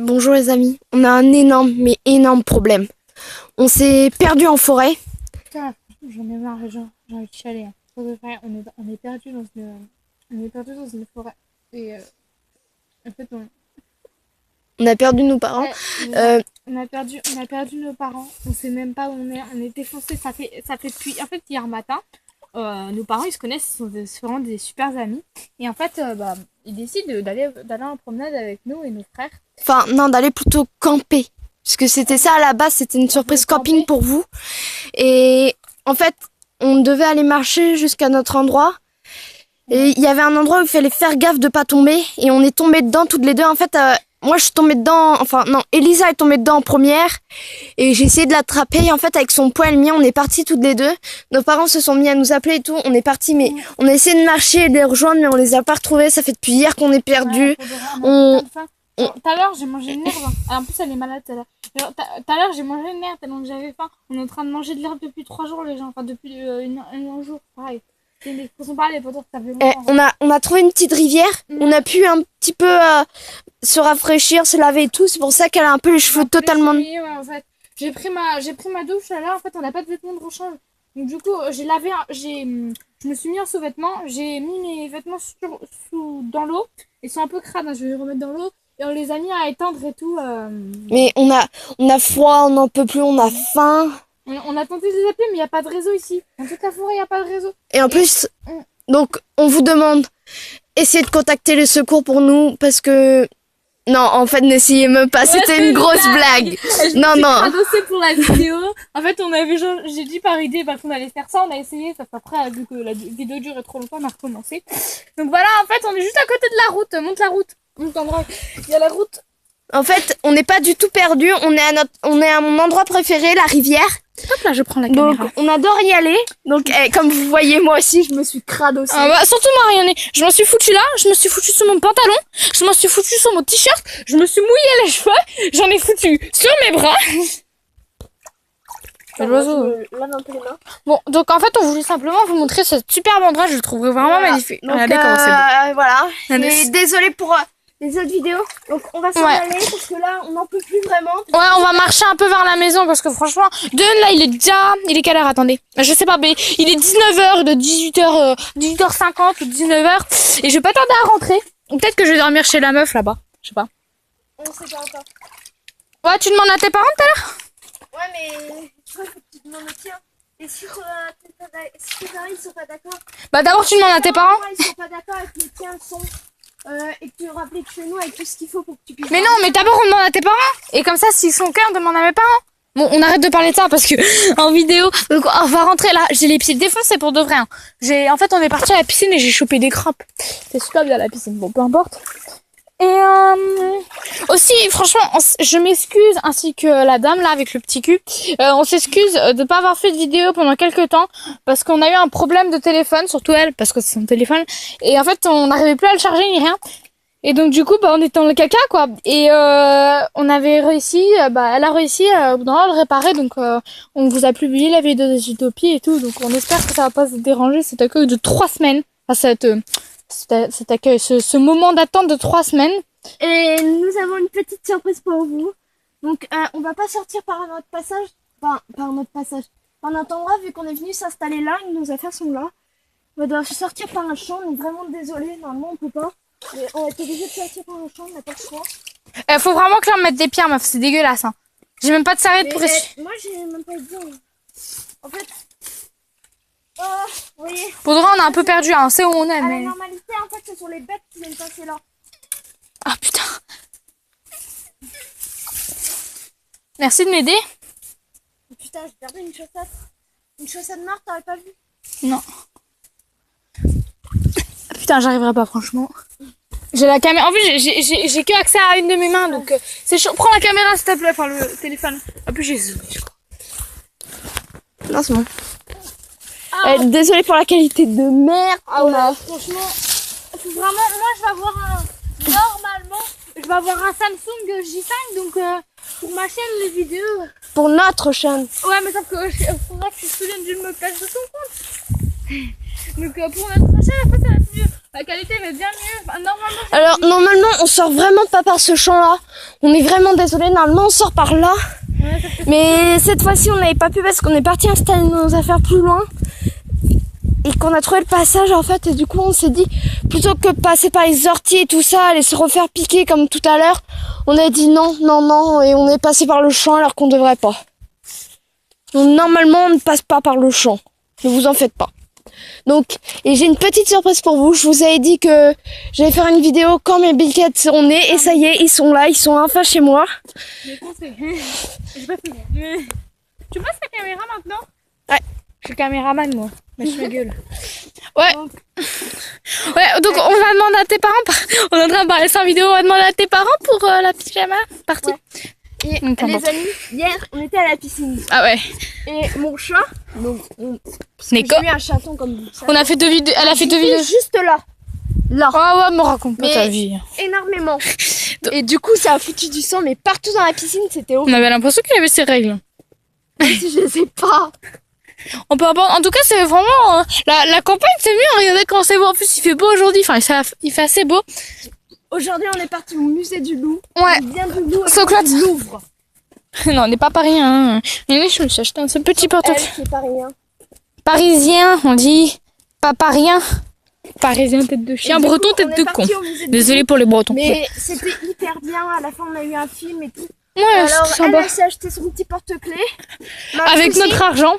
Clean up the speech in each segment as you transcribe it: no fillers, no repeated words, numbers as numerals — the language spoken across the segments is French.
Bonjour les amis, on a un énorme, mais énorme problème. On s'est perdu en forêt. Putain, j'en ai marre, j'ai envie de chialer. Pour de vrai, on est perdu dans une forêt. Et en fait, On a perdu nos parents. on a perdu nos parents. On sait même pas où on est. On est défoncé. Ça fait depuis. En fait, hier matin, nos parents ils se connaissent, c'est vraiment des super amis. Et en fait, ils décident d'aller en promenade avec nous et nos frères. Enfin, non, d'aller plutôt camper. Parce que c'était ça à la base, c'était une surprise camping pour vous. Et en fait, on devait aller marcher jusqu'à notre endroit. Et il y avait un endroit où il fallait faire gaffe de pas tomber. Et on est tombés dedans toutes les deux. En fait, moi je suis tombée dedans. Enfin, non, Elisa est tombée dedans en première. Et j'ai essayé de l'attraper. Et en fait, avec son poids et le mien, on est partis toutes les deux. Nos parents se sont mis à nous appeler et tout. On est partis, mais on a essayé de marcher et de les rejoindre, mais on les a pas retrouvés. Ça fait depuis hier qu'on est perdus. Tout à l'heure, j'ai mangé une herbe. En plus, elle est malade tout à l'heure. Tout à l'heure, j'ai mangé une herbe tellement que j'avais faim. On est en train de manger de l'herbe depuis 3 jours, les gens. Enfin, depuis un jour, pareil. C'est une expression pareille, pour dire que ça fait longtemps. On a trouvé une petite rivière. On a pu un petit peu se rafraîchir, se laver et tout. C'est pour ça qu'elle a un peu les cheveux totalement... Ouais, en fait. J'ai pris ma douche là. En fait, on n'a pas de vêtements de rechange. Donc, du coup, je me suis mis en sous-vêtements. J'ai mis mes vêtements dans l'eau. Ils sont un peu crades, hein. Je vais les remettre dans l'eau. Et on les a mis à étendre et tout. Mais on a froid, on n'en peut plus, on a faim. On a tenté de les appeler, mais il n'y a pas de réseau ici. Dans toute la forêt, il n'y a pas de réseau. Et en plus, donc, on vous demande, essayez de contacter le secours pour nous, parce que... Non, en fait, n'essayez même pas, c'était une grosse blague. Non. Adossé pour la vidéo. En fait, j'ai dit par idée qu'on allait faire ça, on a essayé, ça fait après, vu que la vidéo durait trop longtemps, on a recommencé. Donc voilà, en fait, on est juste à côté de la route. Monte la route. Monte en droit. Il y a la route. En fait, on n'est pas du tout perdu. On est à mon endroit préféré, la rivière. Hop là, je prends la caméra. Donc, on adore y aller. Donc, comme vous voyez, moi aussi, je me suis crade aussi. Surtout Marianne, je me suis foutue là, je me suis foutue sur mon pantalon, je me suis foutue sur mon t-shirt, je me suis mouillé les cheveux, j'en ai foutu sur mes bras. L'oiseau. Bon, donc en fait, on voulait simplement vous montrer ce superbe endroit, je le trouve vraiment magnifique. Donc, regardez comment c'est beau. Voilà. Mais désolé pour les autres vidéos. Donc, on va s'en aller parce que là, on n'en peut plus vraiment. Ouais, on va marcher un peu vers la maison parce que franchement, là, il est quelle heure? Attendez. Je sais pas, mais il est 19h, de 18h50 ou 19h. Et je vais pas tarder à rentrer. Peut-être que je vais dormir chez la meuf là-bas. Je sais pas. On sait pas encore. Ouais, tu demandes à tes parents tout à l'heure? Ouais, mais je crois que tu demandes au tien. Et si tes parents ils sont pas d'accord? Bah d'abord tu demandes à tes parents. Ils sont pas d'accord avec les tiens sont. Et que tu rappelles que chez nous avec tout ce qu'il faut pour que tu puisses... Mais non, mais d'abord on demande à tes parents. Et comme ça, s'ils sont cœur, on demande à mes parents. Bon, on arrête de parler de ça parce que en vidéo, donc on va rentrer là. J'ai les pieds défoncés pour de vrai. Hein. En fait, on est parti à la piscine et j'ai chopé des crampes. C'est super bien la piscine. Bon, peu importe. Et aussi, franchement, je m'excuse, ainsi que la dame là avec le petit cul. On s'excuse de pas avoir fait de vidéo pendant quelques temps parce qu'on a eu un problème de téléphone, surtout elle, parce que c'est son téléphone. Et en fait, on n'arrivait plus à le charger ni rien. Et donc du coup, on était dans le caca quoi. Et on avait réussi, elle a réussi au bout d'un moment à le réparer. Donc on vous a publié la vidéo des utopies et tout. Donc on espère que ça va pas se déranger cet accueil de 3 semaines. Enfin, cet accueil, ce moment d'attente de 3 semaines. Et nous avons une petite surprise pour vous. Donc on va pas sortir par notre passage. Enfin, par notre passage. Par notre endroit, vu qu'on est venu s'installer là, nos affaires sont là. On va devoir sortir par un champ, donc vraiment désolé, normalement on peut pas. Mais on a été obligé de sortir par un champ, on n'a pas le choix. Faut vraiment que l'on mette des pierres, meuf, c'est dégueulasse. Hein. J'ai même pas de serviette pour moi j'ai même pas dit. En fait... vous voyez. Pour de vrai, on a un peu perdu, hein. On sait où on est, mais... La normalité, en fait, ce sont les bêtes qui viennent passer là. Ah putain. Merci de m'aider. Putain, j'ai perdu une chaussette. Une chaussette morte, t'aurais pas vu? Non. Putain, j'arriverai pas, franchement. J'ai la caméra. En fait, j'ai que accès à une de mes mains, donc c'est chaud. Prends la caméra, s'il te plaît, enfin le téléphone. En plus, j'ai zoomé, je crois. Non, c'est bon. Désolée pour la qualité de merde. Ah ouais, franchement. Vraiment, moi, je vais avoir normalement, je vais avoir un Samsung J5, donc pour ma chaîne, les vidéos. Pour notre chaîne. Ouais, mais sauf que faudra que je te souvienne d'une me place de ton compte. Donc pour notre chaîne, après, ça va être mieux. La qualité va bien mieux. Enfin, normalement, Alors, normalement, on sort vraiment pas par ce champ-là. On est vraiment désolé. Normalement, on sort par là. ouais, ça fait... Mais cette fois-ci, on n'avait pas pu parce qu'on est parti installer nos affaires plus loin. Et qu'on a trouvé le passage, en fait. Et du coup, on s'est dit, plutôt que passer par les orties et tout ça, aller se refaire piquer comme tout à l'heure, on a dit non, non, non. Et on est passé par le champ alors qu'on devrait pas. Donc, normalement, on ne passe pas par le champ. Ne vous en faites pas. Donc, et j'ai une petite surprise pour vous. Je vous avais dit que j'allais faire une vidéo quand mes Big Cats seront nés. Et ça y est, ils sont là. Ils sont enfin chez moi. Mais quand c'est... J'ai pas fini. Tu passes la caméra maintenant? Ouais. Je suis caméraman, moi. Mais je ma gueule. Ouais. Ouais, donc on va demander à tes parents. On est en train de parler sans vidéo. On va demander à tes parents pour la pyjama partie. Ouais. Et Donc, les amis, hier, on était à la piscine. Ah ouais. Et mon chat, donc, Nico. j'ai eu un chaton comme vous. On a fait 2 vidéos. Elle a fait 2 vidéos. Juste là. Là. Ah ouais, me raconte pas Mais- ta vie. Énormément. Et du coup, ça a foutu du sang, mais partout dans la piscine, c'était On horrible. avait l'impression qu'il avait ses règles. Même si je les ai pas. On peut en tout cas, c'est vraiment la campagne, c'est mieux. Regardez quand c'est beau. En plus, il fait beau aujourd'hui. Enfin, il fait assez beau. Aujourd'hui, on est parti au musée du loup. Ouais. Bien du loup. Socrate. Du Louvre. Non, on n'est pas parisien. Hein. Mais je me suis acheté un ce petit portefeuille. Elle, c'est pas rien. Parisien, on dit. Pas parien. Parisien, tête de chien. Et du Breton, coup, on tête est de parti con. au musée du Désolé Louvre. pour les Bretons. Mais c'était hyper bien. À la fin, on a eu un film et tout. Ouais, Alors, c'est elle, sympa. elle s'est acheté son petit porte-clés. Avec notre argent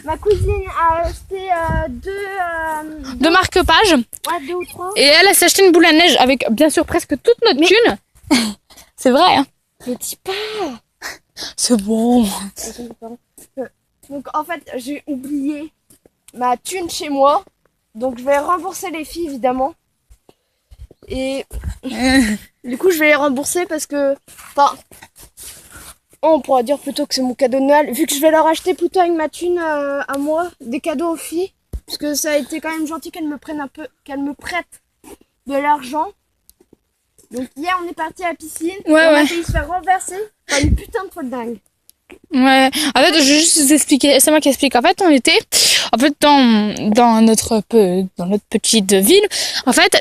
Ma cousine a acheté deux, de marque-page. ouais, 2 ou 3. Et elle s'est acheté une boule à neige avec, bien sûr, presque toute notre thune. C'est vrai, hein. Ne dis pas. C'est bon. Donc en fait, j'ai oublié ma thune chez moi. Donc je vais rembourser les filles évidemment. Et du coup, je vais les rembourser parce que... Enfin, on pourra dire plutôt que c'est mon cadeau de Noël. Vu que je vais leur acheter plutôt avec ma thune à moi, des cadeaux aux filles. Parce que ça a été quand même gentil qu'elles me prennent un peu... Qu'elles me prêtent de l'argent. Donc hier, on est parti à la piscine. Ouais, et on ouais. a failli se faire renverser par une putain de folle dingue. Ouais, en fait, je vais juste vous expliquer, c'est moi qui explique. En fait, on était, dans notre petite ville. En fait,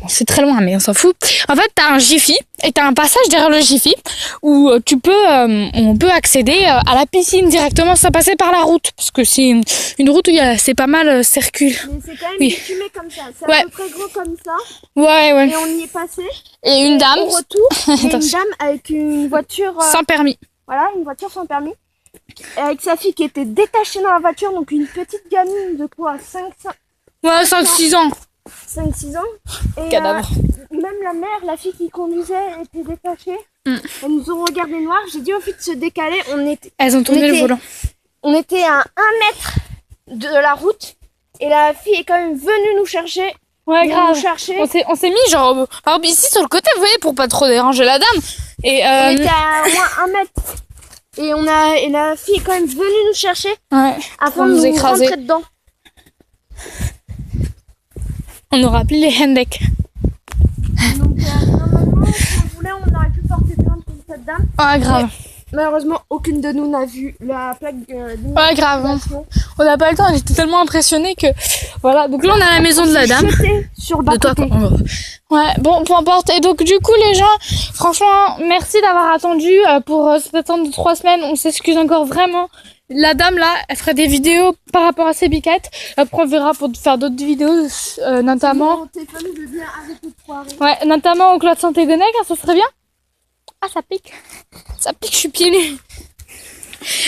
c'est très loin, mais on s'en fout. En fait, t'as un Jiffy, et t'as un passage derrière le Jiffy, où on peut accéder à la piscine directement sans passer par la route. Parce que c'est une route où c'est pas mal circule. Mais c'est quand même Oui. bitumé comme ça. C'est Ouais. à peu près gros comme ça. Ouais, ouais. Et on y est passé. Et une dame, Au retour, il y a une Attention. dame avec une voiture... sans permis. Voilà, une voiture sans permis. Et avec sa fille qui était détachée dans la voiture, donc une petite gamine de quoi, Ouais, 5-6 ans. 5-6 ans. Et Cadavre. même la mère, la fille qui conduisait, était détachée. Mm. Elles nous ont regardé noir. J'ai dit aux filles de se décaler. Elles ont tourné On le était- volant. On était à 1 mètre de la route. Et la fille est quand même venue nous chercher. Ouais, Nous grave. chercher. On s'est mis genre, par exemple, ici sur le côté, vous voyez, pour pas trop déranger la dame. Et On était à au moins 1 mètre. Et la fille est quand même venue nous chercher ouais, afin pour de nous nous écraser. rentrer dedans. On aura appelé les Hendek. Donc normalement, si on voulait, on aurait pu porter plainte contre cette dame. Ouais, grave. Malheureusement, aucune de nous n'a vu la plaque Ouais, grave. On n'a pas le temps, on était tellement impressionnés que. Voilà, donc là on est à la maison de la dame. Jeté sur le De toi, bas-côté. quoi. Ouais, bon, peu importe. Et donc, du coup, les gens, franchement, merci d'avoir attendu pour cette attente de 3 semaines. On s'excuse encore vraiment. La dame, là, elle ferait des vidéos par rapport à ses biquettes. Après, on verra pour faire d'autres vidéos, notamment. Mon téléphone veut bien arrêter de foirer. Ouais, notamment au Clos de Saint-Égonec, hein, ça serait bien. Ah, ça pique. Ça pique, je suis pieds nus.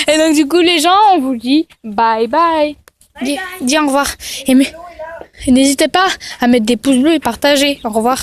Et donc, du coup, les gens, on vous dit bye bye. Dis au revoir. Et n'hésitez pas à mettre des pouces bleus et partager. Au revoir.